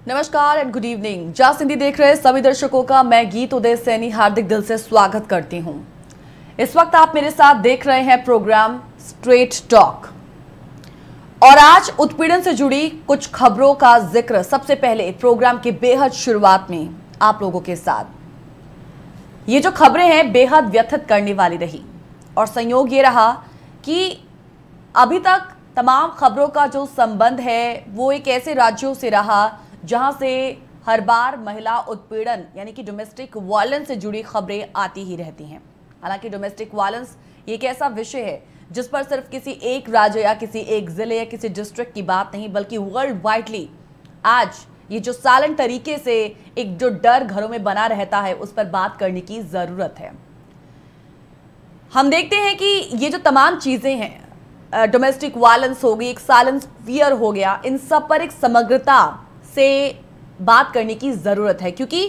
नमस्कार and good evening. जा सिंधी देख रहे सभी दर्शकों का मैं गीत उदय सैनी हार्दिक दिल से स्वागत करती हूं। इस वक्त आप मेरे साथ देख रहे हैं प्रोग्राम स्ट्रेट टॉक और आज उत्पीड़न से जुड़ी कुछ खबरों का जिक्र सबसे पहले प्रोग्राम के बेहद शुरुआत में आप लोगों के साथ। ये जो खबरें हैं बेहद व्यथित करने वाली रही और संयोग ये रहा कि अभी तक तमाम खबरों का जो संबंध है वो एक ऐसे राज्यों से रहा जहां से हर बार महिला उत्पीड़न यानी कि डोमेस्टिक वायलेंस से जुड़ी खबरें आती ही रहती हैं। हालांकि डोमेस्टिक वायलेंस ये एक ऐसा विषय है जिस पर सिर्फ किसी एक राज्य या किसी एक जिले या किसी डिस्ट्रिक्ट की बात नहीं बल्कि वर्ल्ड वाइडली आज ये जो साइलेंट तरीके से एक जो डर घरों में बना रहता है उस पर बात करने की जरूरत है। हम देखते हैं कि ये जो तमाम चीजें हैं, डोमेस्टिक वायलेंस हो गई, एक साइलेंस फियर हो गया, इन सब पर एक समग्रता से बात करने की जरूरत है क्योंकि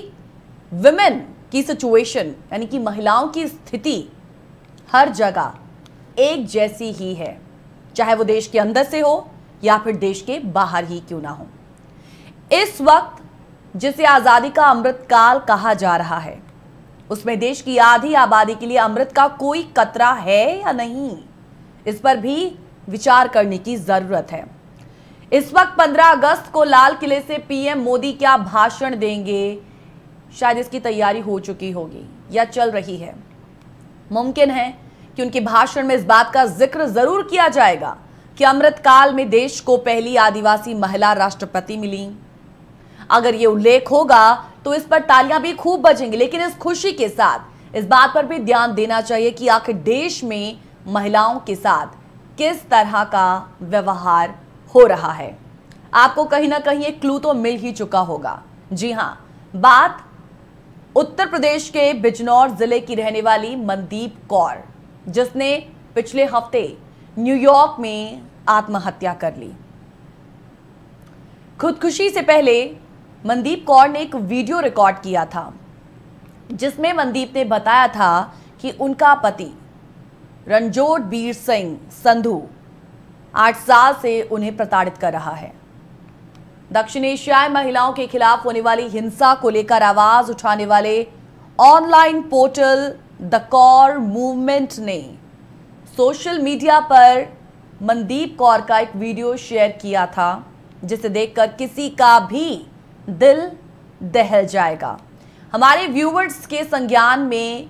विमेन की सिचुएशन यानी कि महिलाओं की स्थिति हर जगह एक जैसी ही है, चाहे वो देश के अंदर से हो या फिर देश के बाहर ही क्यों ना हो। इस वक्त जिसे आजादी का अमृत काल कहा जा रहा है उसमें देश की आधी आबादी के लिए अमृत का कोई कतरा है या नहीं, इस पर भी विचार करने की जरूरत है। इस वक्त 15 अगस्त को लाल किले से पीएम मोदी क्या भाषण देंगे, शायद इसकी तैयारी हो चुकी होगी या चल रही है। मुमकिन है कि उनके भाषण में इस बात का जिक्र जरूर किया जाएगा कि अमृत काल में देश को पहली आदिवासी महिला राष्ट्रपति मिली। अगर ये उल्लेख होगा तो इस पर तालियां भी खूब बजेंगी, लेकिन इस खुशी के साथ इस बात पर भी ध्यान देना चाहिए कि आखिर देश में महिलाओं के साथ किस तरह का व्यवहार हो रहा है। आपको कहीं ना कहीं एक क्लू तो मिल ही चुका होगा। जी हां, बात उत्तर प्रदेश के बिजनौर जिले की रहने वाली मनदीप कौर, जिसने पिछले हफ्ते न्यूयॉर्क में आत्महत्या कर ली। खुदकुशी से पहले मनदीप कौर ने एक वीडियो रिकॉर्ड किया था जिसमें मनदीप ने बताया था कि उनका पति रणजोत बीर सिंह संधू 8 साल से उन्हें प्रताड़ित कर रहा है। दक्षिण एशियाई महिलाओं के खिलाफ होने वाली हिंसा को लेकर आवाज उठाने वाले online portal the Kaur movement ने सोशल मीडिया पर मनदीप कौर का एक वीडियो शेयर किया था जिसे देखकर किसी का भी दिल दहल जाएगा। हमारे व्यूवर्स के संज्ञान में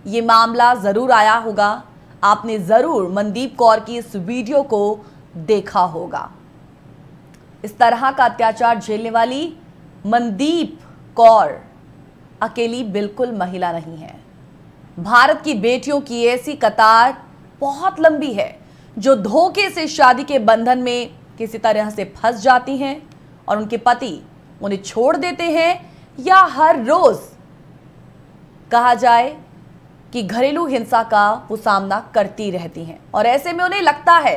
ये मामला जरूर आया होगा, आपने जरूर मनदीप कौर की इस वीडियो को देखा होगा। इस तरह का अत्याचार झेलने वाली मनदीप कौर अकेली बिल्कुल महिला नहीं है। भारत की बेटियों की ऐसी कतार बहुत लंबी है जो धोखे से शादी के बंधन में किसी तरह से फंस जाती हैं और उनके पति उन्हें छोड़ देते हैं या हर रोज कहा जाए कि घरेलू हिंसा का वो सामना करती रहती हैं और ऐसे में उन्हें लगता है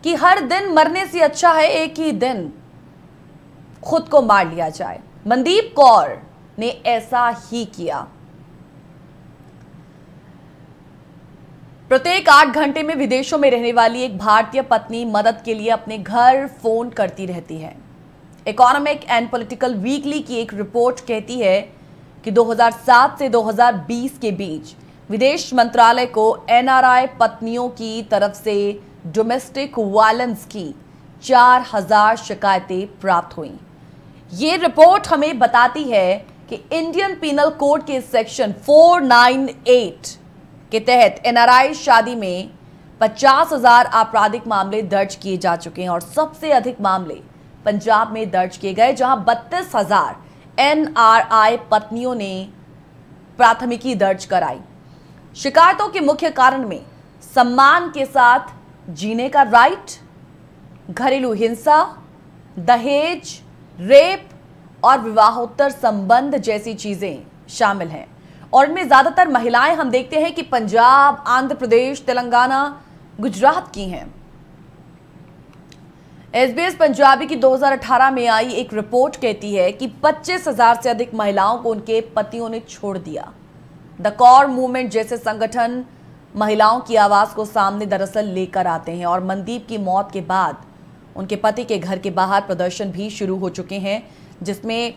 कि हर दिन मरने से अच्छा है एक ही दिन खुद को मार लिया जाए। मनदीप कौर ने ऐसा ही किया। प्रत्येक 8 घंटे में विदेशों में रहने वाली एक भारतीय पत्नी मदद के लिए अपने घर फोन करती रहती है। इकोनॉमिक एंड पॉलिटिकल वीकली की एक रिपोर्ट कहती है कि 2007 से 2020 के बीच विदेश मंत्रालय को एनआरआई पत्नियों की तरफ से डोमेस्टिक वायलेंस की 4000 शिकायतें प्राप्त हुई। ये रिपोर्ट हमें बताती है कि इंडियन पीनल कोड के सेक्शन 498 के तहत एनआरआई शादी में 50,000 आपराधिक मामले दर्ज किए जा चुके हैं और सबसे अधिक मामले पंजाब में दर्ज किए गए जहां 32,000 एनआरआई पत्नियों ने प्राथमिकी दर्ज कराई। शिकायतों के मुख्य कारण में सम्मान के साथ जीने का राइट, घरेलू हिंसा, दहेज, रेप और विवाहोत्तर संबंध जैसी चीजें शामिल हैं और इनमें ज्यादातर महिलाएं हम देखते हैं कि पंजाब, आंध्र प्रदेश, तेलंगाना, गुजरात की हैं। SBS पंजाबी की 2018 में आई एक रिपोर्ट कहती है कि 25,000 से अधिक महिलाओं को उनके पतियों ने छोड़ दिया। द कौर मूवमेंट जैसे संगठन महिलाओं की आवाज को सामने दरअसल लेकर आते हैं और मनदीप की मौत के बाद उनके पति के घर के बाहर प्रदर्शन भी शुरू हो चुके हैं जिसमें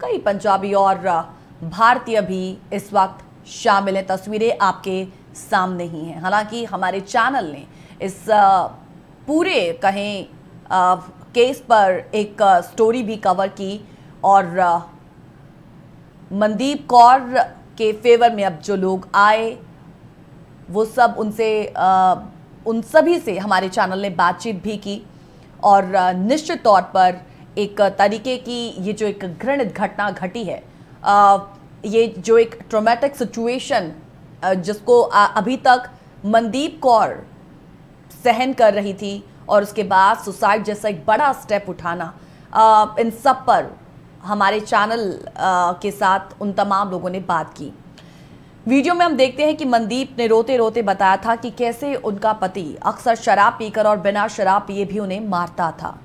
कई पंजाबी और भारतीय भी इस वक्त शामिल हैं। तस्वीरें आपके सामने ही हैं। हालांकि हमारे चैनल ने इस पूरे कहें केस पर एक स्टोरी भी कवर की और मनदीप कौर के फेवर में अब जो लोग आए वो सब उन सभी से हमारे चैनल ने बातचीत भी की और निश्चित तौर पर एक तरीके की ये जो एक घृणित घटना घटी है, ये जो एक ट्रॉमेटिक सिचुएशन जिसको अभी तक मनदीप कौर सहन कर रही थी और उसके बाद सुसाइड जैसा एक बड़ा स्टेप उठाना, इन सब पर हमारे चैनल के साथ उन तमाम लोगों ने बात की। वीडियो में हम देखते हैं कि मनदीप ने रोते रोते बताया था कि कैसे उनका पति अक्सर शराब पीकर और बिना शराब पिए भी उन्हें मारता था।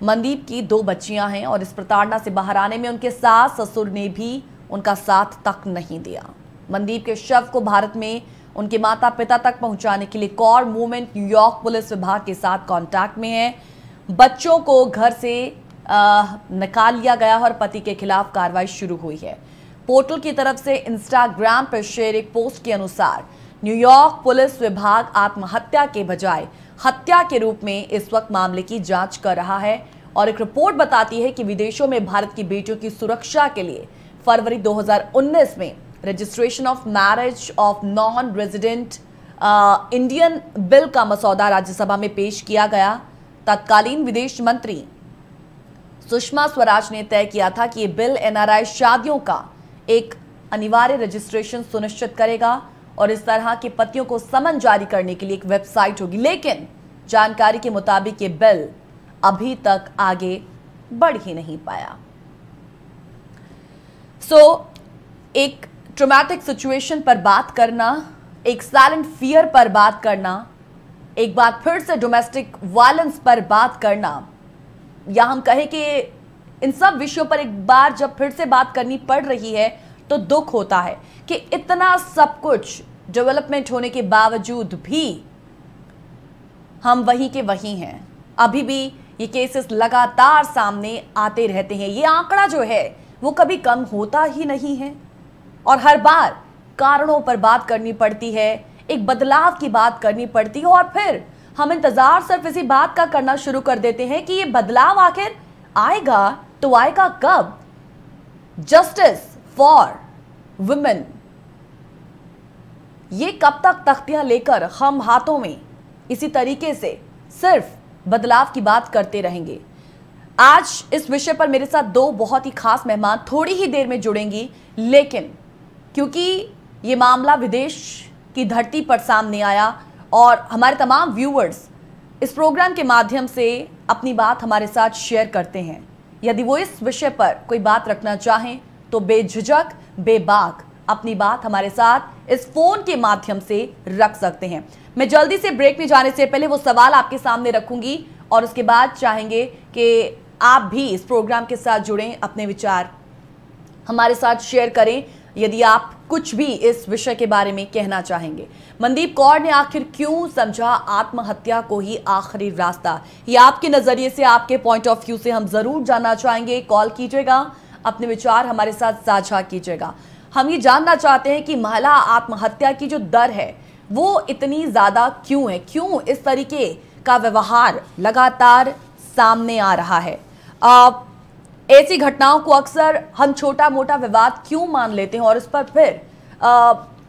मनदीप की 2 बच्चियां हैं और इस प्रताड़ना से बाहर आने में उनके सास ससुर ने भी उनका साथ तक नहीं दिया। मनदीप के शव को भारत में उनके माता पिता तक पहुंचाने के लिए कौर मूवमेंट न्यूयॉर्क पुलिस विभाग के साथ कांटेक्ट में है। बच्चों को घर से निकाल लिया गया और पति के खिलाफ कार्रवाई शुरू हुई है। पोर्टल की तरफ से इंस्टाग्राम पर शेयर एक पोस्ट के अनुसार न्यूयॉर्क पुलिस विभाग आत्महत्या के बजाय हत्या के रूप में इस वक्त मामले की जांच कर रहा है और एक रिपोर्ट बताती है कि विदेशों में भारत की बेटियों की सुरक्षा के लिए फरवरी 2019 में registration of marriage of non resident Indian bill का मसौदा राज्यसभा में पेश किया गया। तत्कालीन विदेश मंत्री सुषमा स्वराज ने तय किया था कि ये बिल एनआरआई शादियों का एक अनिवार्य रजिस्ट्रेशन सुनिश्चित करेगा और इस तरह के पतियों को समन जारी करने के लिए एक वेबसाइट होगी। लेकिन जानकारी के मुताबिक ये बिल अभी तक आगे बढ़ ही नहीं पाया। एक ट्रॉमेटिक सिचुएशन पर बात करना, एक साइलेंट फियर पर बात करना, एक बार फिर से डोमेस्टिक वायलेंस पर बात करना, या हम कहें कि इन सब विषयों पर एक बार जब फिर से बात करनी पड़ रही है तो दुख होता है कि इतना सब कुछ डेवलपमेंट होने के बावजूद भी हम वहीं के वहीं हैं। अभी भी ये केसेस लगातार सामने आते रहते हैं। ये आंकड़ा जो है वो कभी कम होता ही नहीं है और हर बार कारणों पर बात करनी पड़ती है, एक बदलाव की बात करनी पड़ती है और फिर हम इंतजार सिर्फ इसी बात का करना शुरू कर देते हैं कि ये बदलाव आखिर आएगा तो आएगा कब। जस्टिस फॉर वुमेन, ये कब तक तख्तियां लेकर हम हाथों में इसी तरीके से सिर्फ बदलाव की बात करते रहेंगे। आज इस विषय पर मेरे साथ 2 बहुत ही खास मेहमान थोड़ी ही देर में जुड़ेंगी, लेकिन क्योंकि ये मामला विदेश की धरती पर सामने आया और हमारे तमाम व्यूअर्स इस प्रोग्राम के माध्यम से अपनी बात हमारे साथ शेयर करते हैं। यदि वो इस विषय पर कोई बात रखना चाहें तो बेझिझक बेबाक अपनी बात हमारे साथ इस फोन के माध्यम से रख सकते हैं। मैं जल्दी से ब्रेक में जाने से पहले वो सवाल आपके सामने रखूंगी और उसके बाद चाहेंगे कि आप भी इस प्रोग्राम के साथ जुड़ें, अपने विचार हमारे साथ शेयर करें यदि आप कुछ भी इस विषय के बारे में कहना चाहेंगे। मनदीप कौर ने आखिर क्यों समझा आत्महत्या को ही आखिरी रास्ता, ये आपके नजरिए से, आपके पॉइंट ऑफ व्यू से हम जरूर जानना चाहेंगे। कॉल कीजिएगा, अपने विचार हमारे साथ साझा कीजिएगा। हम ये जानना चाहते हैं कि महिला आत्महत्या की जो दर है वो इतनी ज्यादा क्यों है, क्यों इस तरीके का व्यवहार लगातार सामने आ रहा है। ऐसी घटनाओं को अक्सर हम छोटा मोटा विवाद क्यों मान लेते हैं और इस पर फिर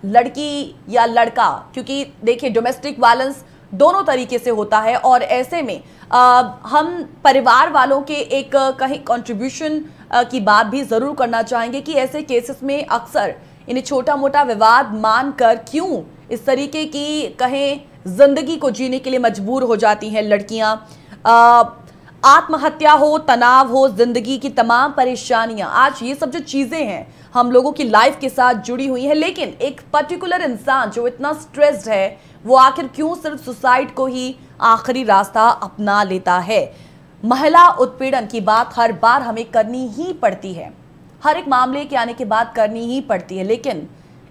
लड़की या लड़का, क्योंकि देखिए डोमेस्टिक वायलेंस दोनों तरीके से होता है और ऐसे में हम परिवार वालों के एक कहीं कंट्रीब्यूशन की बात भी जरूर करना चाहेंगे कि ऐसे केसेस में अक्सर इन्हें छोटा मोटा विवाद मानकर क्यों इस तरीके की कहें जिंदगी को जीने के लिए मजबूर हो जाती हैं लड़कियां। आत्महत्या हो, तनाव हो, जिंदगी की तमाम परेशानियां, आज ये सब जो चीजें हैं हम लोगों की लाइफ के साथ जुड़ी हुई हैं, लेकिन एक पर्टिकुलर इंसान जो इतना स्ट्रेस्ड है वो आखिर क्यों सिर्फ सुसाइड को ही आखिरी रास्ता अपना लेता है। महिला उत्पीड़न की बात हर बार हमें करनी ही पड़ती है, हर एक मामले के आने के बाद करनी ही पड़ती है, लेकिन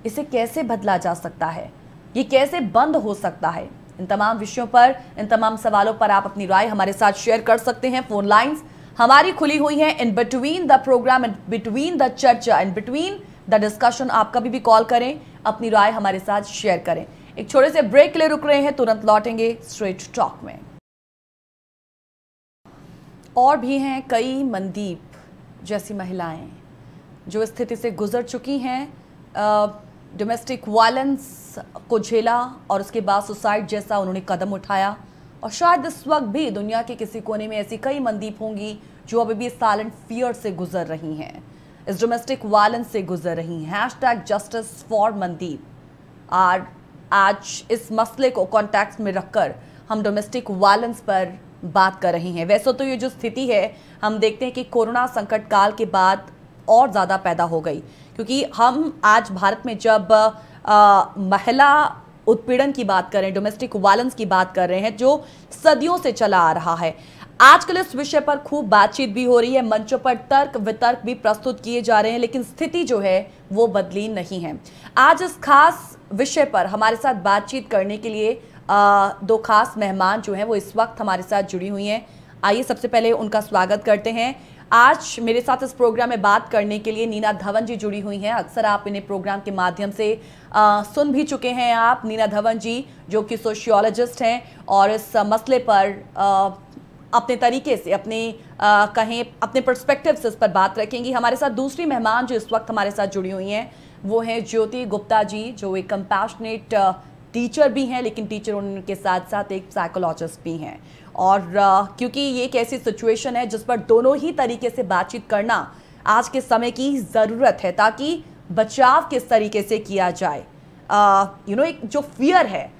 इसे कैसे बदला जा सकता है, ये कैसे बंद हो सकता है। इन तमाम विषयों पर, इन तमाम सवालों पर आप अपनी राय हमारे साथ शेयर कर सकते हैं। फोन लाइंस हमारी खुली हुई हैं in between the program, in between the चर्चा, इन बिटवीन द डिस्कशन। आप कभी भी कॉल करें, अपनी राय हमारे साथ शेयर करें। एक छोटे से ब्रेक के लिए रुक रहे हैं, तुरंत लौटेंगे स्ट्रेट टॉक में। और भी हैं कई मनदीप जैसी महिलाएं जो स्थिति से गुजर चुकी हैं, डोमेस्टिक वायलेंस को झेला और उसके बाद सुसाइड जैसा उन्होंने कदम उठाया। और शायद इस वक्त भी दुनिया के किसी कोने में ऐसी कई मनदीप होंगी जो अभी भी साइलेंट फियर से गुजर रही हैं, इस डोमेस्टिक वायलेंस से गुजर रही हैं। #Justice for Mandeep. आज इस मसले को कॉन्टेक्स्ट में रखकर हम डोमेस्टिक वायलेंस पर बात कर रहे हैं। वैसे तो ये जो स्थिति है हम देखते हैं कि कोरोना संकट काल के बाद और ज़्यादा पैदा हो गई, क्योंकि हम आज भारत में जब महिला उत्पीड़न की बात कर रहे हैं, डोमेस्टिक वायलेंस की बात कर रहे हैं जो सदियों से चला आ रहा है। आजकल इस विषय पर खूब बातचीत भी हो रही है, मंचों पर तर्क वितर्क भी प्रस्तुत किए जा रहे हैं, लेकिन स्थिति जो है वो बदली नहीं है। आज इस खास विषय पर हमारे साथ बातचीत करने के लिए दो खास मेहमान जो हैं वो इस वक्त हमारे साथ जुड़ी हुई हैं। आइए सबसे पहले उनका स्वागत करते हैं। आज मेरे साथ इस प्रोग्राम में बात करने के लिए नीना धवन जी जुड़ी हुई हैं। अक्सर आप इन्हें प्रोग्राम के माध्यम से सुन भी चुके हैं आप। नीना धवन जी जो कि सोशियोलॉजिस्ट हैं और इस मसले पर अपने तरीके से अपने पर्सपेक्टिव से इस पर बात रखेंगी। हमारे साथ दूसरी मेहमान जो इस वक्त हमारे साथ जुड़ी हुई हैं वो हैं ज्योति गुप्ता जी, जो एक कंपैशनेट टीचर भी हैं, लेकिन टीचर उनके साथ साथ एक साइकोलॉजिस्ट भी हैं। और क्योंकि ये एक ऐसी सिचुएशन है जिस पर दोनों ही तरीके से बातचीत करना आज के समय की ज़रूरत है, ताकि बचाव किस तरीके से किया जाए, एक जो फियर है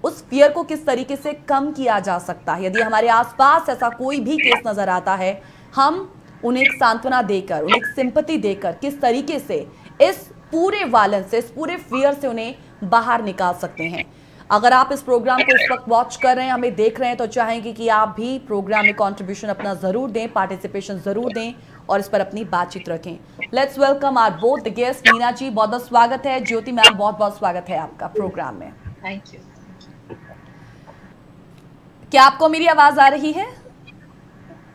उस फियर को किस तरीके से कम किया जा सकता है। यदि हमारे आसपास ऐसा कोई भी केस नज़र आता है, हम उन्हें एक सांत्वना देकर, उन्हें एक सिंपैथी देकर किस तरीके से इस पूरे वायलेंस से, इस पूरे फियर से उन्हें बाहर निकाल सकते हैं। अगर आप इस प्रोग्राम को इस वक्त वॉच कर रहे हैं, हमें देख रहे हैं, तो चाहेंगे कि आप भी प्रोग्राम में कंट्रीब्यूशन अपना ज़रूर दें, पार्टिसिपेशन ज़रूर दें और इस पर अपनी बातचीत रखें। Let's welcome our both the guest. Neena ji बहुत बहुत स्वागत है, ज्योति मैम बहुत बहुत स्वागत है आपका प्रोग्राम में। Thank you. क्या आपको मेरी आवाज़ आ रही है?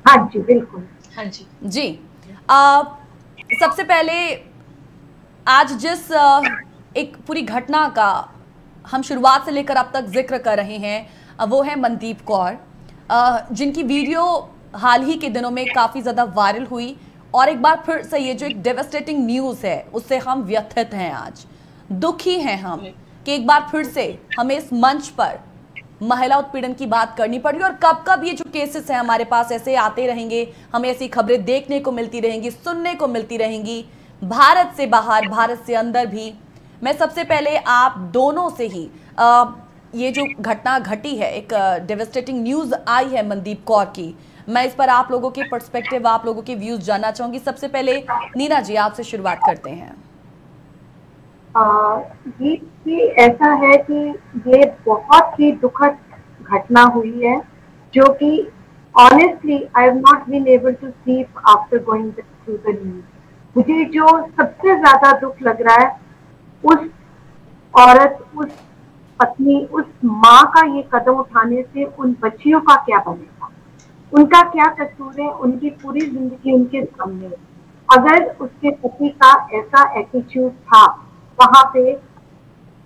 हाँ जी बिल्कुल। हाँ जी जी। सबसे पहले आज जिस एक पूरी घटना का हम शुरुआत से लेकर अब तक जिक्र कर रहे हैं वो है मनदीप कौर, जिनकी वीडियो हाल ही के दिनों में काफ़ी ज़्यादा वायरल हुई। और एक बार फिर से ये जो एक डेवास्टेटिंग न्यूज़ है उससे हम व्यथित हैं, आज दुखी हैं हम कि एक बार फिर से हमें इस मंच पर महिला उत्पीड़न की बात करनी पड़ी। और कब कब ये जो केसेस हैं हमारे पास ऐसे आते रहेंगे, हमें ऐसी खबरें देखने को मिलती रहेंगी, सुनने को मिलती रहेंगी, भारत से बाहर, भारत से अंदर भी। मैं सबसे पहले आप दोनों से ही ये जो घटना घटी है, एक डेवास्टेटिंग न्यूज़ आई है मनदीप कौर की, मैं इस पर आप लोगों के पर्सपेक्टिव, आप लोगों के व्यूज़ जानना चाहूँगी। सबसे पहले नीना जी आपसे शुरुआत करते हैं। जी ऐसा है कि ये बहुत ही दुखद घटना हुई है, जो कि honestly I have not been able to sleep after going through the news. मुझे जो सबसे ज्यादा दुख लग रहा है उस औरत, उस पत्नी, उस माँ का ये कदम उठाने से उन बच्चियों का क्या बनेगा, उनका क्या कसूर है, उनकी पूरी जिंदगी उनके सामने। अगर उसके पति का ऐसा एटीट्यूड था वहां पे,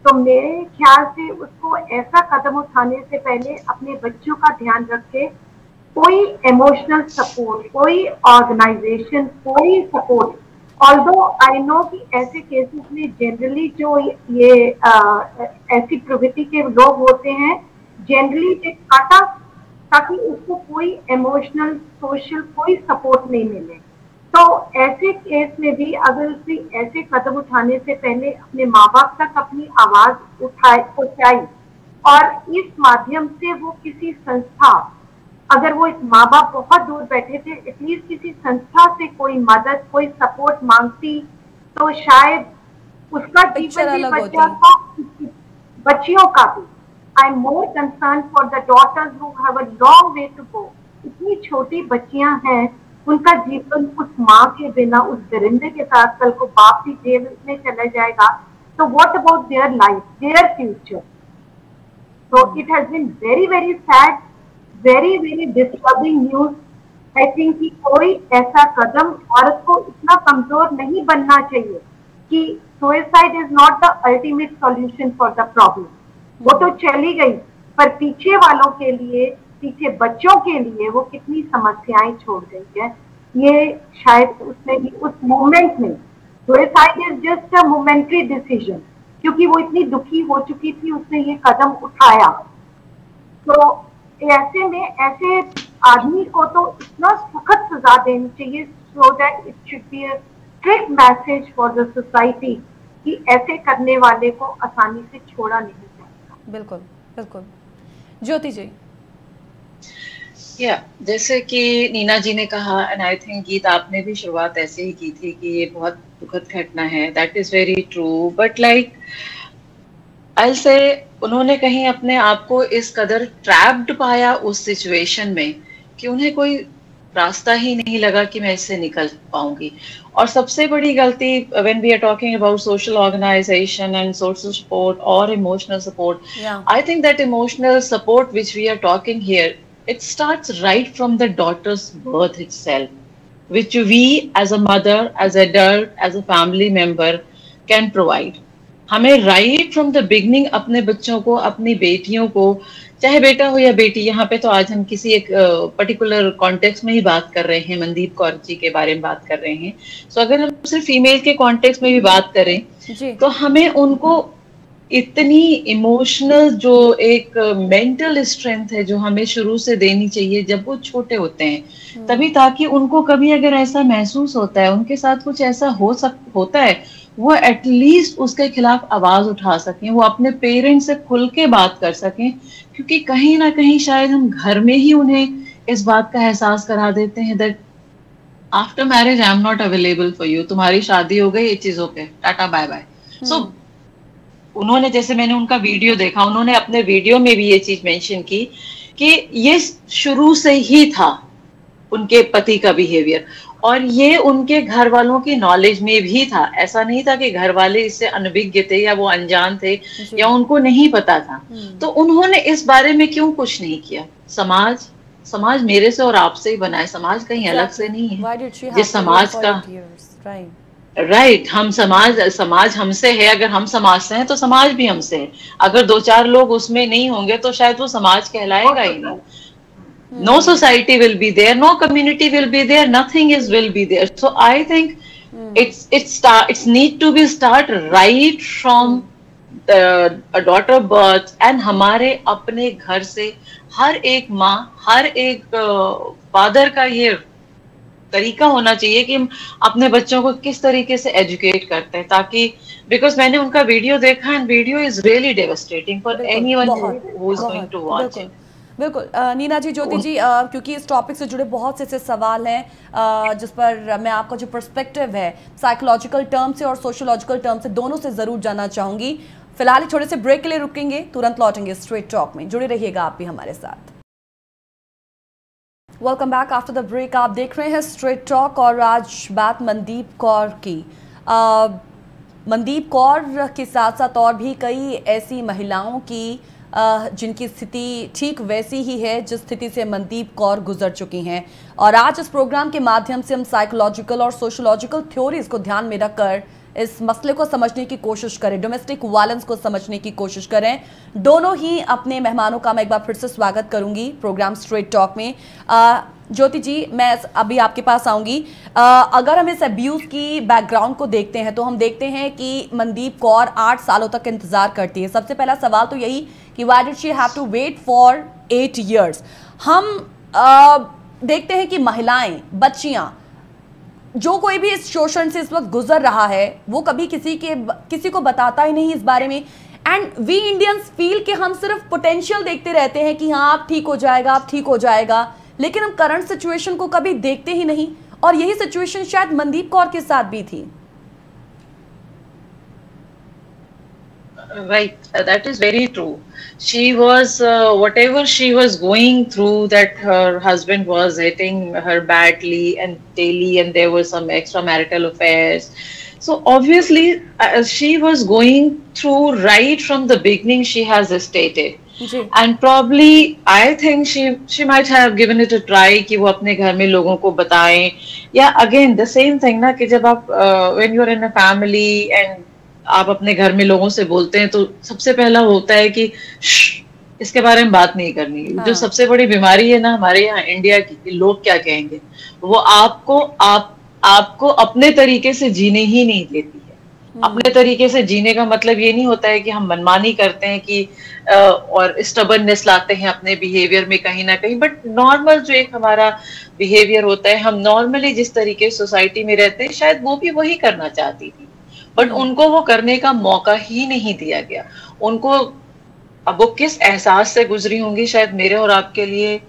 तो मेरे ख्याल से उसको ऐसा कदम उठाने से पहले अपने बच्चों का ध्यान रख के कोई इमोशनल सपोर्ट, कोई ऑर्गेनाइजेशन, कोई सपोर्ट। ऑल्दो आई नो कि ऐसे केसेस में जनरली जो ये ऐसी प्रवृत्ति के लोग होते हैं, जनरली दे कट ऑफ, ताकि उसको कोई इमोशनल, सोशल कोई सपोर्ट नहीं मिले। तो ऐसे केस में भी अगर उसने ऐसे कदम उठाने से पहले अपने माँ बाप तक अपनी आवाज पहुंचाई और इस माध्यम से वो किसी संस्था, अगर वो इस माँ बाप बहुत दूर बैठे थे, एटलीस्ट किसी संस्था से कोई मदद, कोई सपोर्ट मांगती, तो शायद उसका जीवन भी बच जाता, बच्चियों का भी। I am more concern for the daughters who have a long way to go. इतनी छोटी बच्चियां हैं, उनका जीवन उस माँ के बिना, उस दरिंदे के साथ, कल को बाप भी जेल में चला जाएगा, तो what about their life, their future. So it has been very, very sad, very, very disturbing news, I think कि कोई ऐसा कदम, औरत को इतना कमजोर नहीं बनना चाहिए कि suicide is not the ultimate solution for the problem. वो तो चली गई, पर पीछे वालों के लिए, पीछे बच्चों के लिए वो कितनी समस्याएं छोड़ गई है, ये शायद उसने भी उस मोमेंट में, suicide is just a momentary decision, क्योंकि वो इतनी दुखी हो चुकी थी, उसने ये कदम उठाया। तो ऐसे में ऐसे आदमी को तो इतना सख्त सजा देनी चाहिए, so that it should be a strict message for the society कि ऐसे करने वाले को आसानी से छोड़ा नहीं जाएगा। बिल्कुल बिल्कुल। ज्योति जी। जैसे कि नीना जी ने कहा, एंड आई थिंक गीत आपने भी शुरुआत ऐसे ही की थी कि ये बहुत दुखद घटना है, that is very true, but like I से उन्होंने कहीं अपने आप को इस कदर ट्रैप्ड पाया उस सिचुएशन में कि उन्हें कोई रास्ता ही नहीं लगा कि मैं इससे निकल पाऊंगी। और सबसे बड़ी गलती when we are talking about social organisation and social support और emotional support, I think that emotional support which we are talking here, it starts right from the daughter's birth itself, which we as a mother, as an adult, as a family member can provide. हमें right from the beginning अपने बच्चों को, अपनी बेटियों को, चाहे बेटा हो या बेटी, यहाँ पे तो आज हम किसी एक पर्टिकुलर कॉन्टेक्स्ट में ही बात कर रहे हैं, मनदीप कौर जी के बारे में बात कर रहे हैं, सो अगर हम सिर्फ फीमेल के कॉन्टेक्स्ट में भी बात करें तो हमें उनको इतनी इमोशनल जो एक मेंटल स्ट्रेंथ है जो हमें शुरू से देनी चाहिए जब वो छोटे होते हैं, तभी ताकि उनको कभी अगर ऐसा महसूस होता है, उनके साथ कुछ ऐसा होता है, वो एटलीस्ट उसके खिलाफ आवाज उठा सकें, वो अपने पेरेंट्स से खुल के बात कर सकें, क्योंकि कहीं ना कहीं शायद हम घर में ही उन्हें इस बात का एहसास करा देते हैं that after marriage I am not available for you, तुम्हारी शादी हो गई, it is okay, tata bye bye. So उन्होंने, जैसे मैंने उनका वीडियो देखा, उन्होंने अपने वीडियो में भी ये चीज मेंशन की कि ये शुरू से ही था उनके पति का बिहेवियर, और ये उनके घर वालों की नॉलेज में भी था। ऐसा नहीं था कि घर वाले इससे अनभिज्ञ थे या वो अनजान थे या उनको नहीं पता था। तो उन्होंने इस बारे में क्यों कुछ नहीं किया? समाज मेरे से और आपसे ही बना है, समाज कहीं अलग से नहीं है। जिस समाज का राइट, हम समाज हमसे है, अगर हम समाज से हैं तो समाज भी हमसे है। अगर दो चार लोग उसमें नहीं होंगे तो शायद वो समाज कहलाएगा ही नहीं। No society will be there, no community will be there, nothing will be there. So I think it's need to be start right from a daughter birth, and हमारे अपने घर से हर एक माँ, हर एक फादर का ये तरीका होना चाहिए कि हम अपने बच्चों को किस तरीके से एजुकेट करते हैं, ताकि बिकॉज मैंने उनका वीडियो देखा and video is really devastating for anyone who is going to watch it. बिल्कुल नीना जी, ज्योति जी, क्योंकि इस टॉपिक से जुड़े बहुत से ऐसे सवाल हैं जिस पर मैं आपका जो पर्सपेक्टिव है साइकोलॉजिकल टर्म से और सोशियोलॉजिकल टर्म से दोनों से जरूर जानना चाहूंगी। फिलहाल छोटे से ब्रेक के लिए रुकेंगे, तुरंत लौटेंगे स्ट्रेट टॉक में। जुड़े रहिएगा आप भी हमारे साथ। Welcome back after the break. आप देख रहे हैं स्ट्रेट टॉक और आज बात मनदीप कौर की। मनदीप कौर के साथ साथ और भी कई ऐसी महिलाओं की जिनकी स्थिति ठीक वैसी ही है जिस स्थिति से मनदीप कौर गुजर चुकी हैं, और आज इस प्रोग्राम के माध्यम से हम साइकोलॉजिकल और सोशियोलॉजिकल थ्योरीज को ध्यान में रखकर इस मसले को समझने की कोशिश करें, डोमेस्टिक वायलेंस को समझने की कोशिश करें। दोनों ही अपने मेहमानों का मैं एक बार फिर से स्वागत करूंगी प्रोग्राम स्ट्रेट टॉक में। ज्योति जी, मैं अभी आपके पास आऊंगी। अगर हम इस अब्यूज की बैकग्राउंड को देखते हैं तो हम देखते हैं कि मनदीप कौर 8 सालों तक इंतजार करती है। सबसे पहला सवाल तो यही कि why did she have to wait for 8 years। हम देखते हैं कि महिलाएं, बच्चियां, जो कोई भी इस शोषण से इस वक्त गुजर रहा है वो कभी किसी को बताता ही नहीं इस बारे में। एंड वी इंडियंस फील कि हम सिर्फ पोटेंशियल देखते रहते हैं कि हाँ आप ठीक हो जाएगा, आप ठीक हो जाएगा, लेकिन हम करंट सिचुएशन को कभी देखते ही नहीं। और यही सिचुएशन शायद मनदीप कौर के साथ भी थी। Right, that is very true. She was whatever she was going through, that her husband was hitting her badly and daily, and there were some extramarital affairs. So obviously she was going through right from the beginning. She has stated and probably I think she might have given it a try कि वो अपने घर में लोगों को बताएं, या again the same thing ना कि जब आप when you are in a family and आप अपने घर में लोगों से बोलते हैं तो सबसे पहला होता है कि इसके बारे में बात नहीं करनी। हाँ। जो सबसे बड़ी बीमारी है ना हमारे यहाँ इंडिया की, कि लोग क्या कहेंगे, वो आपको अपने तरीके से जीने ही नहीं देती है। अपने तरीके से जीने का मतलब ये नहीं होता है कि हम मनमानी करते हैं कि और स्टबर्ननेस लाते हैं अपने बिहेवियर में कहीं ना कहीं, बट नॉर्मल जो एक हमारा बिहेवियर होता है, हम नॉर्मली जिस तरीके से सोसाइटी में रहते हैं शायद वो भी वही करना चाहती थी, बट उनको वो करने का मौका ही नहीं दिया गया। उनको अब वो किस एहसास से गुजरी होंगी, शायद मेरे और आपके लिए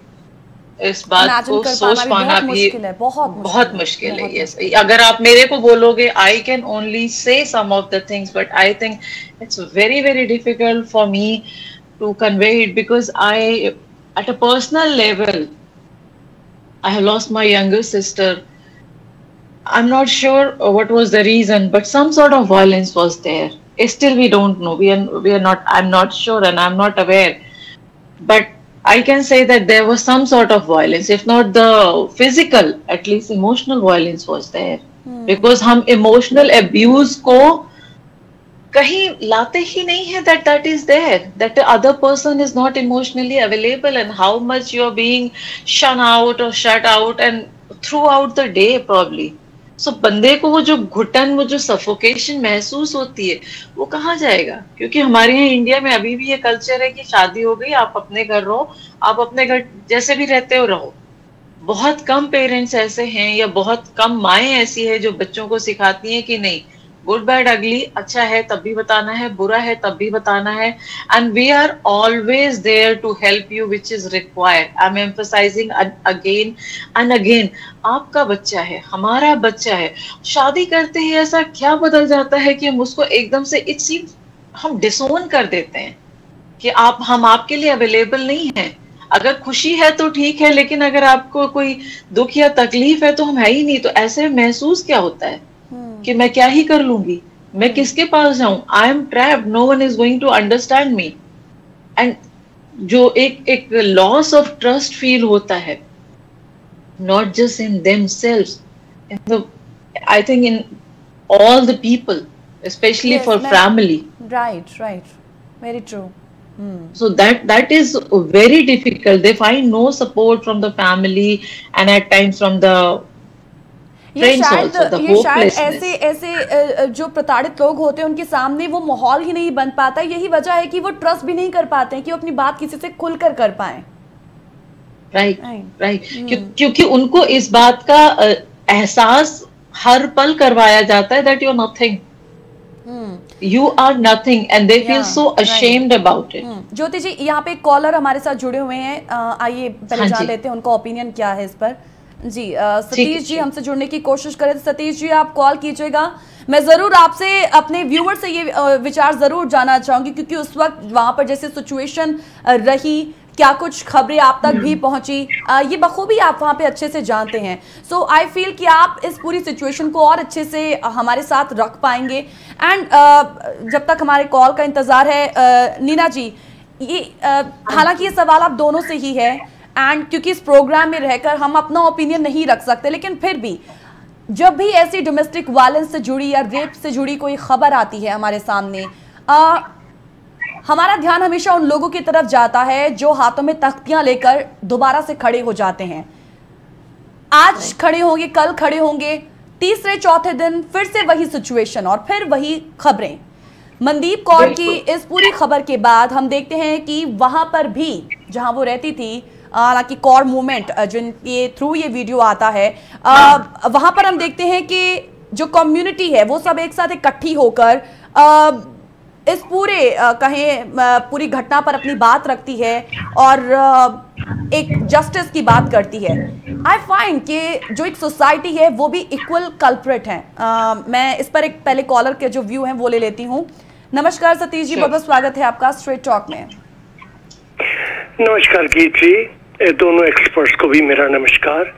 इस बात को सोच पाना भी बहुत मुश्किल है। यस, अगर आप मेरे को बोलोगे आई can only say some of the things, but I think it's very very difficult for me to convey it, because I at a personal level I have lost my younger sister. I'm not sure what was the reason, but some sort of violence was there. Still we don't know. We are not, I'm not sure and I'm not aware. But I can say that there was some sort of violence, if not the physical, at least emotional violence was there. Because हम emotional abuse को कहीं लाते ही नहीं है, that is there, that the other person is not emotionally available, and how much you are being shut out or shut out and throughout the day probably. So बंदे को वो जो घुटन, वो जो सफोकेशन महसूस होती है, वो कहाँ जाएगा? क्योंकि हमारे यहाँ इंडिया में अभी भी ये कल्चर है कि शादी हो गई, आप अपने घर रहो, आप अपने घर जैसे भी रहते हो रहो। बहुत कम पेरेंट्स ऐसे हैं या बहुत कम माएँ ऐसी है जो बच्चों को सिखाती हैं कि नहीं, गुड बैड अगली, अच्छा है तब भी बताना है, बुरा है तब भी बताना है, and we are always there to help you which is required. I am emphasising again and again, आपका बच्चा है, हमारा बच्चा है, शादी करते ही ऐसा क्या बदल जाता है कि हम उसको एकदम से इट सीम्स हम डिसोन कर देते हैं कि हम आपके लिए अवेलेबल नहीं है. अगर खुशी है तो ठीक है, लेकिन अगर आपको कोई दुख या तकलीफ है तो हम है ही नहीं. तो ऐसे महसूस क्या होता है कि मैं क्या ही कर लूंगी, मैं किसके पास जाऊं, I am trapped, no one is going to understand me. And जो एक लॉस ऑफ ट्रस्ट फील होता है, not just in themselves, in the, I think in all the people, specially for family. Right, very true. So that is very difficult. They find no support from the family and at times from the friends also. The hopelessness. ऐसे जो प्रताड़ित लोग होते हैं उनके सामने वो माहौल ही नहीं बन पाता. यही वजह है कि वो ट्रस्ट भी नहीं कर पाते हैं कि वो अपनी बात किसी से खुलकर कर पाए. राइट. क्योंकि उनको इस बात का एहसास हर पल करवाया जाता है that you are nothing. You are nothing and they feel so ashamed about it. ज्योति जी, यहाँ पे एक कॉलर हमारे साथ जुड़े हुए हैं, आइए पहले जान लेते हैं उनका ओपिनियन क्या है इस पर. जी, सतीश जी हमसे जुड़ने की कोशिश करें. सतीश जी आप कॉल कीजिएगा. मैं जरूर आपसे अपने व्यूअर से ये विचार जरूर जानना चाहूंगी, क्योंकि उस वक्त वहां पर जैसे सिचुएशन रही, क्या कुछ खबरें आप तक भी पहुंची, ये बखूबी आप वहां पे अच्छे से जानते हैं. सो आई फील कि आप इस पूरी सिचुएशन को और अच्छे से हमारे साथ रख पाएंगे. एंड जब तक हमारे कॉल का इंतजार है, नीना जी, ये हालांकि ये सवाल आप दोनों से ही है, एंड क्योंकि इस प्रोग्राम में रहकर हम अपना ओपिनियन नहीं रख सकते, लेकिन फिर भी जब भी ऐसी डोमेस्टिक वायलेंस से जुड़ी या रेप से जुड़ी कोई खबर आती है हमारे सामने, हमारा ध्यान हमेशा उन लोगों की तरफ जाता है जो हाथों में तख्तियां लेकर दोबारा से खड़े हो जाते हैं. आज खड़े होंगे, कल खड़े होंगे, तीसरे चौथे दिन फिर से वही सिचुएशन और फिर वही खबरें. मनदीप कौर की इस पूरी खबर के बाद हम देखते हैं कि वहां पर भी जहां वो रहती थी, हालांकि कौर मूवमेंट जिनके थ्रू ये वीडियो आता है, वहां पर हम देखते हैं कि जो कम्युनिटी है वो सब एक साथ इकट्ठी होकर इस पूरे पूरी घटना पर अपनी बात रखती है और एक जस्टिस की बात करती है. आई फाइंड कि जो एक सोसाइटी है वो भी इक्वल कल्प्रिट है. मैं इस पर एक पहले कॉलर के जो व्यू हैं वो ले लेती हूँ. नमस्कार सतीश जी, बहुत बहुत स्वागत है आपका स्ट्रेट टॉक में. नमस्कार गीत जी, दोनों एक्सपर्ट्स को भी मेरा नमस्कार।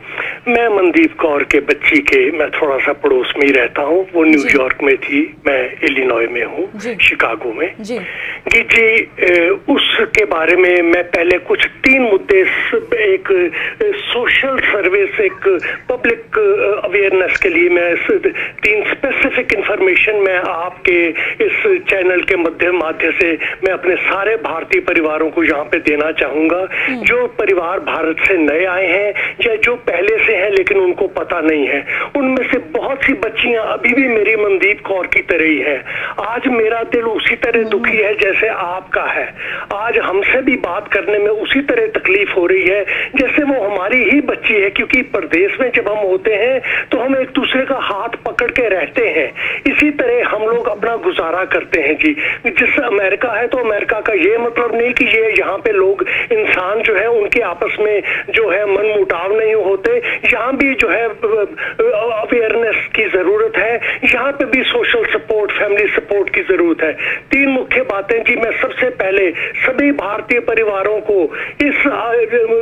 मैं मनदीप कौर के बच्ची के मैं थोड़ा सा पड़ोस में ही रहता हूँ। वो न्यूयॉर्क में थी, मैं इलिनॉय में हूँ, शिकागो में। जी उसके बारे में मैं पहले कुछ 3 मुद्दे, एक सोशल सर्विस, एक पब्लिक अवेयरनेस के लिए मैं 3 स्पेसिफिक इंफॉर्मेशन मैं आपके इस चैनल के माध्यम से मैं अपने सारे भारतीय परिवारों को यहाँ पे देना चाहूंगा। जो परिवार भारत से नए आए हैं या जो पहले से हैं लेकिन उनको पता नहीं है, उनमें से बहुत सी बच्चियां अभी भी मेरी मनदीप कौर की तरह ही है। आज मेरा दिल उसी तरह दुखी है जैसे आपका है। आज हमसे भी बात करने में उसी तरह तकलीफ हो रही है जैसे वो हमारी ही बच्ची है, क्योंकि परदेश में जब हम होते हैं तो हम एक दूसरे का हाथ पकड़ के रहते हैं। इसी तरह हम लोग अपना गुजारा करते हैं जी। जिस अमेरिका है तो अमेरिका का ये मतलब नहीं कि ये यहाँ पे लोग इंसान जो है उनके आपस में जो है मन मुटाव नहीं होते। यहाँ भी जो है अवेयरनेस की जरूरत है, यहाँ पे भी सोशल सपोर्ट, फैमिली सपोर्ट की जरूरत है। 3 मुख्य बातें जी मैं सबसे पहले सभी भारतीय परिवारों को इस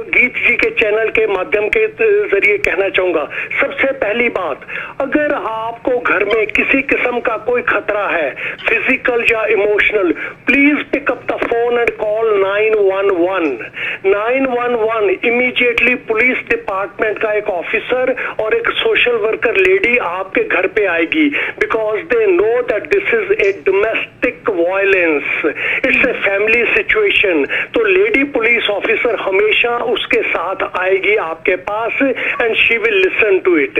गीत जी के चैनल के माध्यम के जरिए कहना चाहूंगा। सबसे पहली बात, अगर आपको घर में किसी किस्म का कोई खतरा है, फिजिकल या emotional, please pick up the phone and call 911। 911 immediately police department का एक ऑफिसर और एक सोशल वर्कर लेडी आपके घर पे आएगी, because they know that this is a domestic violence, it's a family situation. तो लेडी पुलिस ऑफिसर हमेशा उसके साथ आएगी आपके पास and she will listen to it.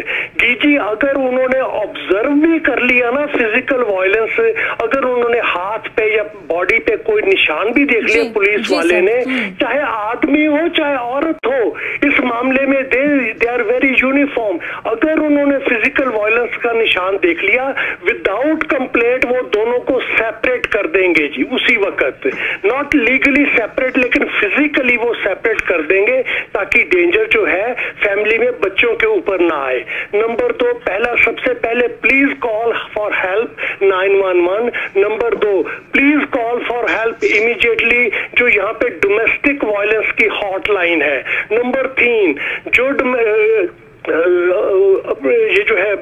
जी अगर उन्होंने ऑब्जर्व भी कर लिया ना फिजिकल वायलेंस, अगर उन्होंने हाथ पे या बॉडी पे कोई निशान भी देख लिया पुलिस वाले ने, चाहे आदमी हो चाहे औरत हो, इस मामले में दे आर वेरी यूनिफॉर्म। अगर उन्होंने फिजिकल वायलेंस का निशान देख लिया, विदाउट कंप्लेंट वो दोनों को सेपरेट कर देंगे जी उसी वक्त। नॉट लीगली सेपरेट लेकिन फिजिकली वो सेपरेट कर देंगे ताकि डेंजर जो है फैमिली में बच्चों के ऊपर ना आए। नंबर 2, पहला सबसे पहले please call for help 911। Number 2, please call for help immediately जो यहाँ पे डोमेस्टिक वायलेंस की हॉटलाइन है। नंबर 3, जो ये जो है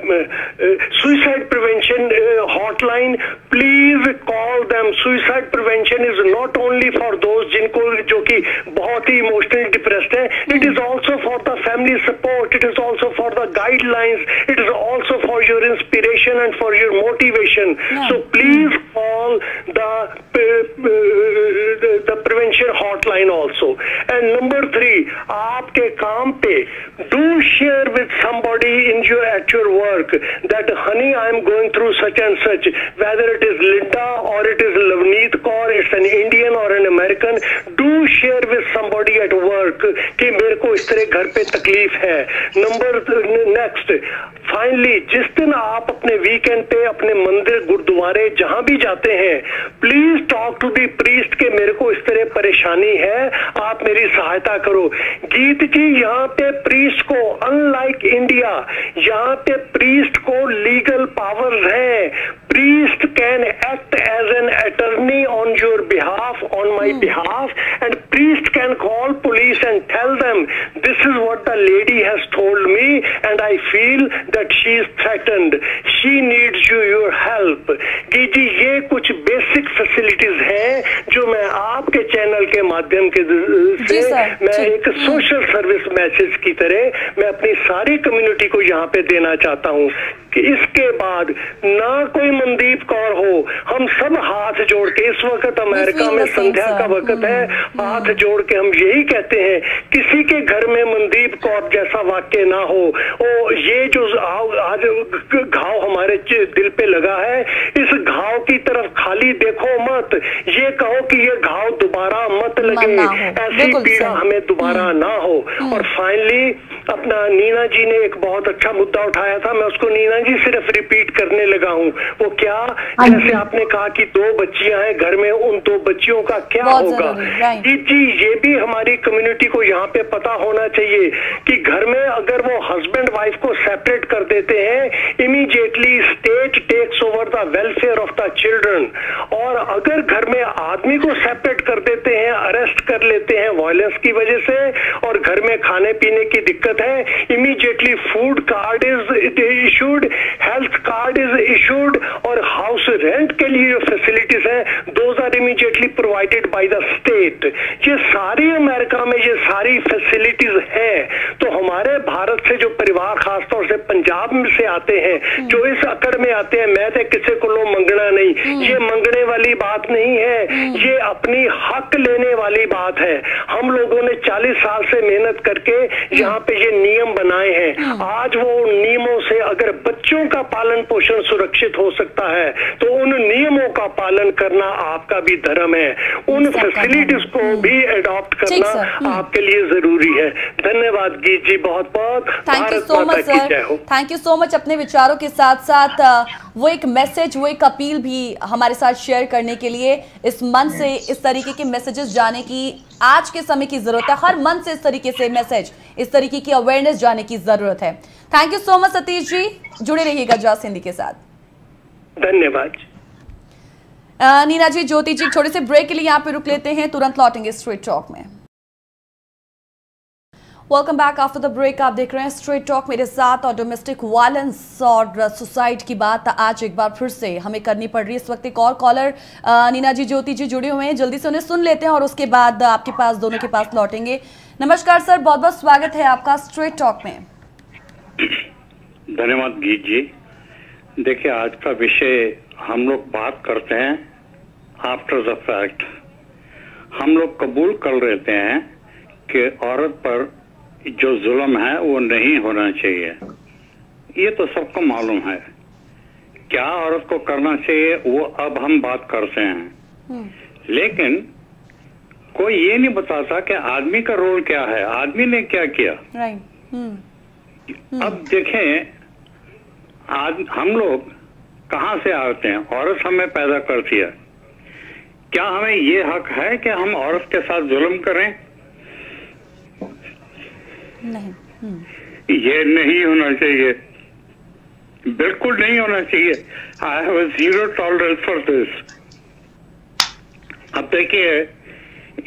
suicide prevention hotline, please call them. Suicide prevention is not only for दोस्त जिनको जो कि बहुत ही इमोशनली डिप्रेस्ड है, it is also for the family support, it is also for the guidelines, it is also for your inspiration and for your motivation. So please call the prevention hotline also. And number 3, आपके काम पे do share with somebody at your work that honey I am going through such and such, whether it is Linda or it is Lavneet Kaur, it's an Indian or an American, do share with somebody at work कि मेरे को इस तरह घर पे तकलीफ है। Next finally, जिस दिन आप अपने वीकेंड पे अपने मंदिर गुरुद्वारे जहां भी जाते हैं, please talk to the priest के मेरे को इस तरह परेशानी है, आप मेरी सहायता करो। गीत जी यहाँ पे प्रीस्ट को अनलाइक इंडिया, यहाँ पे प्रीस्ट को लीगल पावर्स है। Priest can act as an attorney on your behalf, on my behalf, and priest can call police and tell them this is what the lady has told me and I feel that she is threatened, she needs your help. जी ये कुछ basic facilities हैं जो मैं आपके channel के माध्यम के से मैं एक सोशल सर्विस मैसेज की तरह मैं अपनी सारी कम्युनिटी को यहाँ पे देना चाहता हूँ कि इसके बाद ना कोई मनदीप कौर हो, हम सब हाथ जोड़ के, इस वक्त अमेरिका में संध्या का वक्त है, हाथ जोड़ के हम यही कहते हैं किसी के घर में मनदीप कौर जैसा वाक्य ना हो। ओ ये जो आज घाव हमारे दिल पे लगा है, इस घाव की तरफ खाली देखो मत, ये कहो कि ये घाव दोबारा मत लगे, ऐसी पीड़ा हमें दोबारा ना हो। और फाइनली अपना नीना जी ने एक बहुत अच्छा मुद्दा उठाया था, मैं उसको नीना जी सिर्फ रिपीट करने लगा हूँ। वो क्या, जैसे आपने कहा कि 2 बच्चियां हैं घर में, उन 2 बच्चियों का क्या होगा। जी ये भी हमारी कम्युनिटी को यहाँ पे पता होना चाहिए कि घर में अगर वो हस्बैंड वाइफ को सेपरेट कर देते हैं, immediately state takes over the welfare of the children. और अगर घर में आदमी को सेपरेट कर देते हैं, अरेस्ट कर लेते हैं वायलेंस की वजह से, और घर पीने की दिक्कत है, immediately food card is issued, health card is issued, और हाउस रेंट के लिए जो फैसिलिटीज है those are immediately provided by the state. ये सारी अमेरिका में ये सारी फैसिलिटीज है। तो हमारे भारत से जो परिवार खासतौर से पंजाब में से आते हैं, जो इस अकड़ में आते हैं मैं तो किसी को लो मंगना नहीं, ये मंगने वाली बात नहीं है, ये अपनी हक लेने वाली बात है। हम लोगों ने 40 साल से मेहनत करके यहाँ पे ये नियम बनाए हैं। आज वो नियमों से अगर बच्चों का पालन पोषण सुरक्षित हो सकता है तो उन नियमों का पालन करना आपका भी धर्म है, उन फैसिलिटीज को भी अडॉप्ट करना आपके लिए जरूरी है। धन्यवाद गीत जी, बहुत बहुत। Thank you so much sir, thank you so much. अपने विचारों के साथ साथ वो एक मैसेज, वो एक अपील भी हमारे साथ शेयर करने के लिए, इस मन से इस तरीके के मैसेजेस जाने की आज के समय की जरूरत है। हर मन से इस तरीके से मैसेज, इस तरीके की अवेयरनेस जाने की जरूरत है। Thank you so much Satish ji, जुड़े रहिएगा जॉस हिंदी के साथ। धन्यवाद। नीना जी, ज्योति जी, छोटे से ब्रेक के लिए यहाँ पे रुक लेते हैं, तुरंत लौटेंगे स्ट्रेट टॉक में। Welcome back after the break. आप देख रहे हैं स्ट्रेट टॉक मेरे साथ, और डोमेस्टिक वायलेंस और सुसाइड की बात आज एक बार फिर से हमें करनी पड़ रही है। इस वक्त एक और कॉलर नीना जी, ज्योति जी जुड़े हुए हैं, जल्दी से उन्हें सुन लेते हैं और उसके बाद आपके पास, दोनों के पास लौटेंगे। नमस्कार सर, बहुत बहुत स्वागत है आपका स्ट्रेट टॉक में। धन्यवाद गीत जी। देखिए, आज का विषय हम लोग बात करते हैं आफ्टर द फैक्ट। हम लोग कबूल कर लेते हैं कि औरत पर जो जुल्म है वो नहीं होना चाहिए, ये तो सबको मालूम है। क्या औरत को करना चाहिए वो अब हम बात करते हैं, लेकिन कोई ये नहीं बताता कि आदमी का रोल क्या है, आदमी ने क्या किया। अब देखें, आज हम लोग कहाँ से आते हैं? औरत हमें पैदा करती है। क्या हमें ये हक है कि हम औरत के साथ जुल्म करें? नहीं। ये नहीं होना चाहिए, बिल्कुल नहीं होना चाहिए। I have a zero tolerance for this. अब देखिए,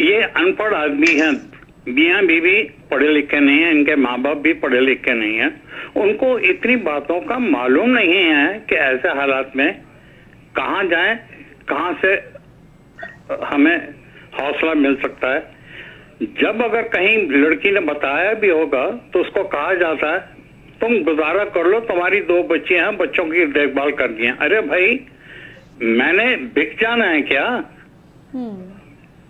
ये अनपढ़ आदमी हैं, मियाँ बीवी पढ़े लिखे नहीं है, इनके माँ बाप भी पढ़े लिखे नहीं है, उनको इतनी बातों का मालूम नहीं है कि ऐसे हालात में कहाँ जाएं, कहाँ से हमें हौसला मिल सकता है। जब अगर कहीं लड़की ने बताया भी होगा तो उसको कहा जाता है तुम गुजारा कर लो, तुम्हारी 2 बच्चे हैं, बच्चों की देखभाल करनी है। अरे भाई, मैंने बिक जाना है क्या?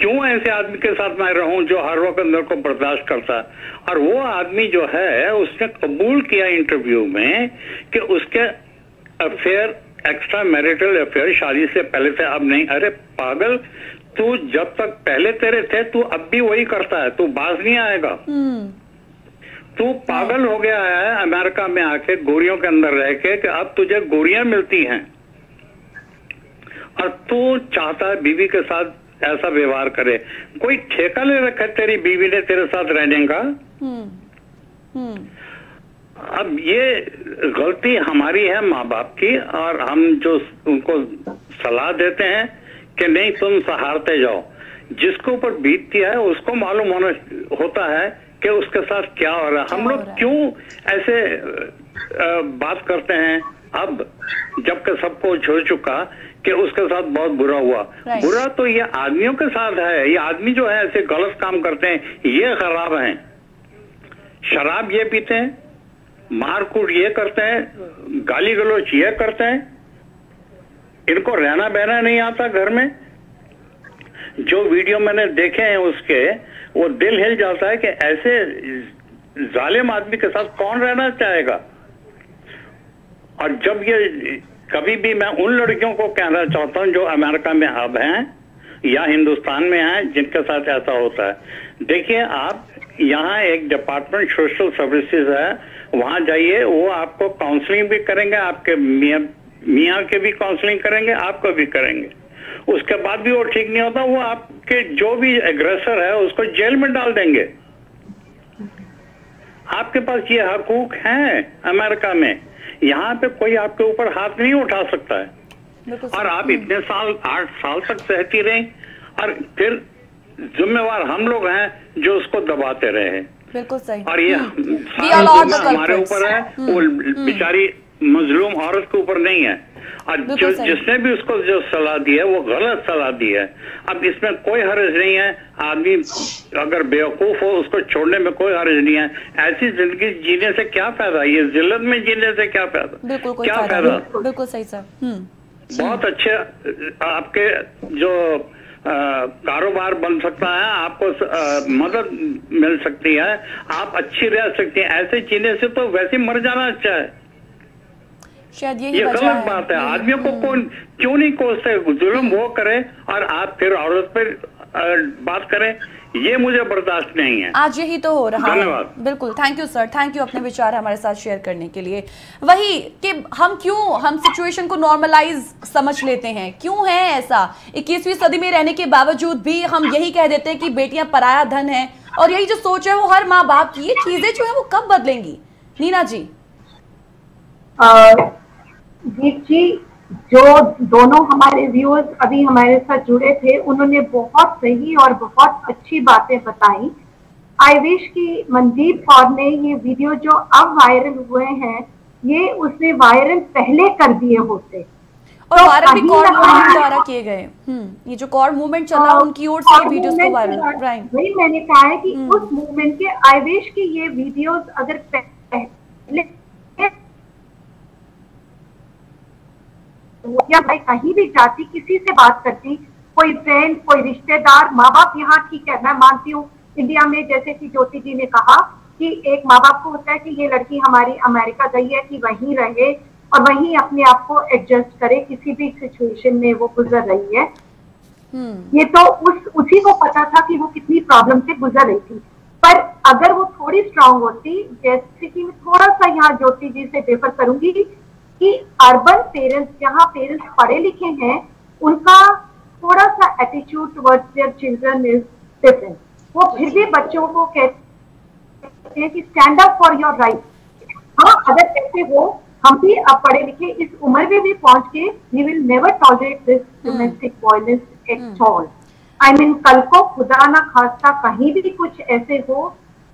क्यों ऐसे आदमी के साथ मैं रहूं जो हर वक्त अंदर को बर्दाश्त करता है? और वो आदमी जो है उसने कबूल किया इंटरव्यू में कि उसके अफेयर, एक्स्ट्रा मैरिटल अफेयर शादी से पहले थे, अब नहीं। अरे पागल, तू जब तक पहले तेरे थे तू अब भी वही करता है, तू बाज नहीं आएगा। तू पागल हो गया है अमेरिका में आके, गोरियों के अंदर रह के, कि अब तुझे गोरियां मिलती हैं और तू चाहता है बीवी के साथ ऐसा व्यवहार करे। कोई ठेका ले रखा है तेरी बीवी ने तेरे साथ रहने का? अब ये गलती हमारी है माँ बाप की, और हम जो उनको सलाह देते हैं कि नहीं तुम सहारते जाओ। जिसके ऊपर बीतती है उसको मालूम होता है कि उसके साथ क्या हो रहा है। हम लोग क्यों ऐसे बात करते हैं अब, जबकि सबको हो चुका कि उसके साथ बहुत बुरा हुआ। बुरा तो ये आदमियों के साथ है। ये आदमी जो है ऐसे गलत काम करते हैं, ये खराब हैं। शराब ये पीते हैं, मारकूट ये करते हैं, गाली गलौच ये करते हैं, इनको रहना बहना नहीं आता घर में। जो वीडियो मैंने देखे हैं उसके, वो दिल हिल जाता है कि ऐसे जालिम आदमी के साथ कौन रहना चाहेगा। और जब ये कभी भी मैं उन लड़कियों को कहना चाहता हूं जो अमेरिका में अब हैं या हिंदुस्तान में हैं जिनके साथ ऐसा होता है, देखिए आप यहाँ एक डिपार्टमेंट सोशल सर्विसेज है, वहां जाइए, वो आपको काउंसलिंग भी करेंगे, आपके मियाँ के भी काउंसलिंग करेंगे, आपको भी करेंगे। उसके बाद भी वो ठीक नहीं होता, वो आपके जो भी एग्रेसर है उसको जेल में डाल देंगे। आपके पास ये हकूक हैं अमेरिका में, यहाँ पे कोई आपके ऊपर हाथ नहीं उठा सकता है। और आप इतने साल, 8 साल तक सहती रहे, और फिर जिम्मेवार हम लोग हैं जो उसको दबाते रहे। बिल्कुल सही। और ये हमारे ऊपर है, वो बेचारी मजलूम औरत के ऊपर नहीं है। और जो जिसने भी उसको जो सलाह दी है वो गलत सलाह दी है। अब इसमें कोई हर्ज नहीं है, आदमी अगर बेवकूफ हो उसको छोड़ने में कोई हर्ज नहीं है। ऐसी जिंदगी जीने से क्या फायदा, ये जिल्लत में जीने से क्या फायदा, बिल्कुल कोई क्या फायदा। बिल्कुल सही सर। बहुत अच्छे आपके जो कारोबार बन सकता है, आपको मदद मिल सकती है, आप अच्छी रह सकती हैं। ऐसे जीने से तो वैसे मर जाना अच्छा है। शायद ये गलत बात है। आदमियों को कौन क्यों नहीं कोसते, जुल्म वो करे और आप फिर औरत पर बात करें, ये मुझे बर्दाश्त नहीं है। आज यही तो हो रहा है। बिल्कुल, thank you sir, thank you अपने विचार हमारे साथ शेयर करने के लिए। वही कि हम सिचुएशन को नॉर्मलाइज समझ लेते हैं, क्यों है ऐसा? 21वीं सदी में रहने के बावजूद भी हम यही कह देते हैं कि बेटियां पराया धन है, और यही जो सोच है वो हर माँ बाप की, ये चीजें जो है वो कब बदलेंगी? नीना जी। जीत जी, जो दोनों हमारे व्यूअर्स अभी हमारे साथ जुड़े थे, उन्होंने बहुत सही और बहुत अच्छी बातें बताई। आई विश कि मनदीप कौर ने ये वीडियो जो अब वायरल हुए हैं, ये उसने वायरल पहले कर दिए होते, और तो वायरल भी कौर मूवमेंट द्वारा किए गए। ये जो कौर मूवमेंट चला उनकी ओर से वीडियोस को वायरल। वही मैंने कहा है कि उस मूवमेंट के आई विश कि ये वीडियोस अगर पहले या मैं कहीं भी जाती, किसी से बात करती, कोई फ्रेंड, कोई रिश्तेदार, माँ बाप यहाँ ठीक है, मैं मानती हूँ इंडिया में जैसे कि ज्योति जी ने कहा कि एक माँ बाप को होता है कि ये लड़की हमारी अमेरिका गई है कि वहीं रहे और वहीं अपने आप को एडजस्ट करे, किसी भी सिचुएशन में वो गुजर रही है। ये तो उसी को पता था कि वो कितनी प्रॉब्लम से गुजर रही थी। पर अगर वो थोड़ी स्ट्रांग होती, जैसे कि मैं थोड़ा सा यहाँ ज्योति जी से डिफर करूंगी कि अर्बन पेरेंट्स, जहाँ पेरेंट्स पढ़े लिखे हैं, उनका थोड़ा सा attitude towards their children is different. वो फिर भी बच्चों को कहते हैं कि stand up for your right. हाँ, अगर कहते हो हम भी अब पढ़े लिखे इस उम्र में भी पहुंच के, we will never tolerate this domestic violence at all. I mean, कल को खुदा ना खास्ता कहीं भी कुछ ऐसे हो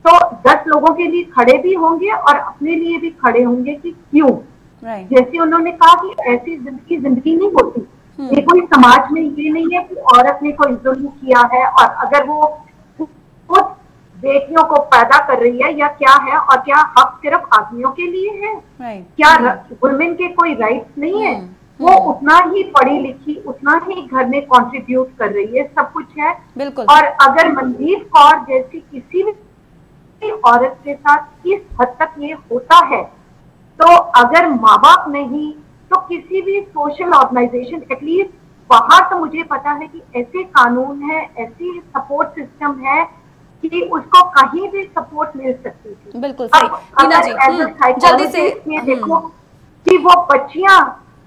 तो 10 लोगों के लिए खड़े भी होंगे और अपने लिए भी खड़े होंगे कि क्यों। जैसे उन्होंने कहा कि ऐसी जिंदगी नहीं होती। ये कोई समाज में ये नहीं है कि औरत ने कोई जुल्म किया है और अगर वो खुद बेटियों को पैदा कर रही है या क्या है, और क्या हक सिर्फ आदमियों के लिए है? क्या वुमेन के कोई राइट्स नहीं है? वो उतना ही पढ़ी लिखी, उतना ही घर में कंट्रीब्यूट कर रही है, सब कुछ है। बिल्कुल। और अगर मनदीप कौर जैसी किसी भी औरत के साथ इस हद तक ये होता है, तो अगर माँ बाप नहीं तो किसी भी सोशल ऑर्गेनाइजेशन, एटलीस्ट बाहर तो मुझे पता है कि ऐसे कानून है, ऐसी सपोर्ट सिस्टम है कि उसको कहीं भी सपोर्ट मिल सकती थी। बिल्कुल सही। जल्दी से देखो कि वो बच्चियां,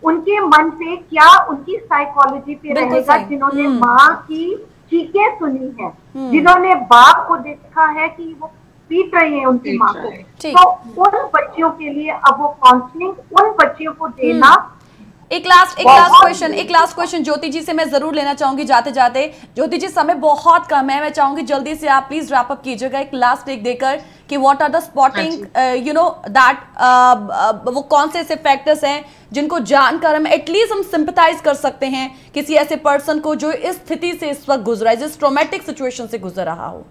उनके मन पे क्या उनकी साइकोलॉजी पे रहेगा, जिन्होंने माँ की चीखें सुनी है, जिन्होंने बाप को देखा है कि वो पीट रहे हैं उनकी माँ को, तो उन बच्चियों के लिए अब वो काउंसलिंग उन बच्चियों को देना। एक लास्ट क्वेश्चन ज्योति जी से मैं जरूर लेना चाहूंगी जाते जाते। ज्योति जी, समय बहुत कम है, मैं चाहूंगी जल्दी से आप प्लीज रैप अप कीजिएगा एक लास्ट एक देकर कि what are the spotting you know that वो कौन से ऐसे फैक्टर्स हैं जिनको जानकर हम एटलीस्ट हम सिंपैथाइज कर सकते हैं किसी ऐसे पर्सन को जो इस स्थिति से इस वक्त गुजरा है, जिस ट्रॉमेटिक सिचुएशन से गुजर रहा हो।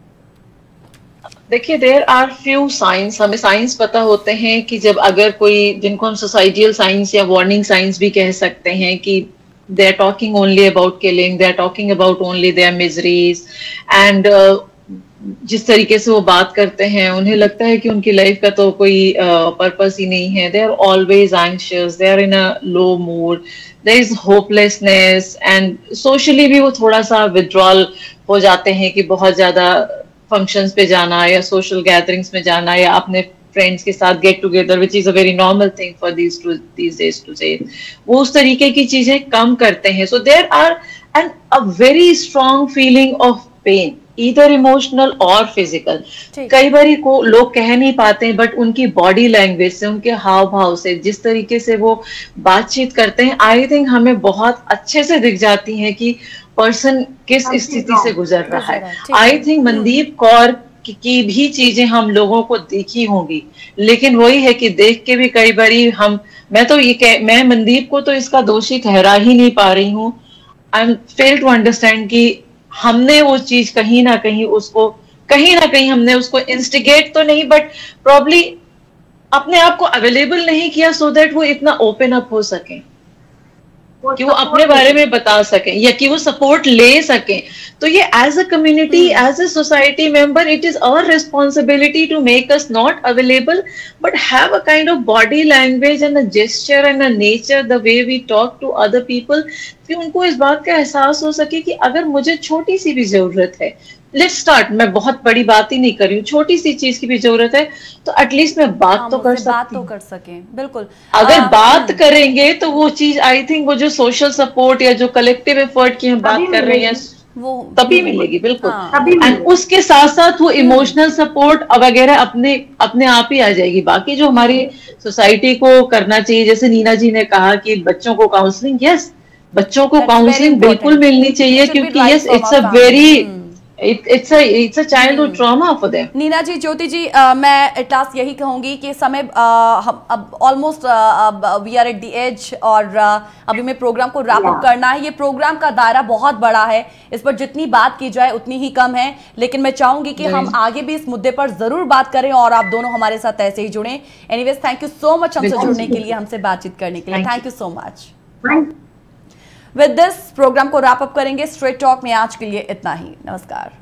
देखिए, देयर आर फ्यू साइंस, हमें साइंस पता होते हैं कि जब अगर कोई, जिनको हम सोसाइटियल साइंस या वार्निंग साइंस भी कह सकते हैं, कि they are talking only about killing, they are talking about only their miseries, and जिस तरीके से वो बात करते हैं उन्हें लगता है कि उनकी लाइफ का तो कोई पर्पस ही नहीं है। They are always anxious, they are in a low mood, there is hopelessness, and socially भी वो थोड़ा सा विथड्रॉल हो जाते हैं कि बहुत ज्यादा फंक्शंस पे जाना या सोशल गैदरिंग्स में जाना या अपने फ्रेंड्स के साथ get together, which is a very normal thing for these days to say, वो उस तरीके की चीजें कम करते हैं। So there are and a very strong feeling of pain, either emotional और फिजिकल। कई बार को लोग कह नहीं पाते, बट उनकी बॉडी लैंग्वेज से, उनके हाव भाव से, जिस तरीके से वो बातचीत करते हैं, आई थिंक हमें बहुत अच्छे से दिख जाती है कि पर्सन किस स्थिति से गुजर रहा है। आई थिंक मनदीप कौर की भी चीजें हम लोगों को देखी होंगी, लेकिन वही है कि देख के भी कई बारी मैं मनदीप को तो इसका दोषी ठहरा ही नहीं पा रही हूँ। I am fail to understand कि हमने वो चीज कहीं ना कहीं हमने उसको इंस्टिगेट तो नहीं, बट प्रॉब्ली अपने आप को अवेलेबल नहीं किया सो दैट वो इतना ओपन अप हो सके कि वो अपने बारे में बता सकें या कि वो सपोर्ट ले सकें। तो ये as a community, as a society member, it is our responsibility to make us not available but have a kind of body language and a gesture and a nature, the way we talk to other people, कि उनको इस बात का एहसास हो सके कि अगर मुझे छोटी सी भी जरूरत है, लेट्स स्टार्ट, मैं बहुत बड़ी बात ही नहीं कर रही हूँ, छोटी सी चीज की भी जरूरत है तो एटलीस्ट मैं बात तो कर सकती हूँ। कर सकें, बिल्कुल। अगर बात करेंगे तो वो चीज, आई थिंक वो जो सोशल सपोर्ट या जो कलेक्टिव एफर्ट की हम बात कर रहे हैं वो तभी मिलेगी, बिल्कुल। एंड उसके साथ साथ वो इमोशनल सपोर्ट वगैरह अपने आप ही आ जाएगी। बाकी जो हमारी सोसाइटी को करना चाहिए, जैसे नीना जी ने कहा कि बच्चों को काउंसलिंग, यस, बच्चों को काउंसलिंग बिल्कुल मिलनी चाहिए, क्योंकि yes it's a very it's a childhood trauma for them. Neena ji, Jyoti ji, मैं एट लास्ट यही कहूंगी कि समय हम अब almost we are at the edge और अभी में प्रोग्राम को रैप अप करना है। ये प्रोग्राम का दायरा बहुत बड़ा है, इस पर जितनी बात की जाए उतनी ही कम है, लेकिन मैं चाहूंगी कि हम आगे भी इस मुद्दे पर जरूर बात करें और आप दोनों हमारे साथ ऐसे ही जुड़े। Anyways, thank you so much हमसे जुड़ने के लिए, हमसे बातचीत करने के लिए। Thank you so much. With this program को रैप अप करेंगे। स्ट्रेट टॉक में आज के लिए इतना ही। नमस्कार।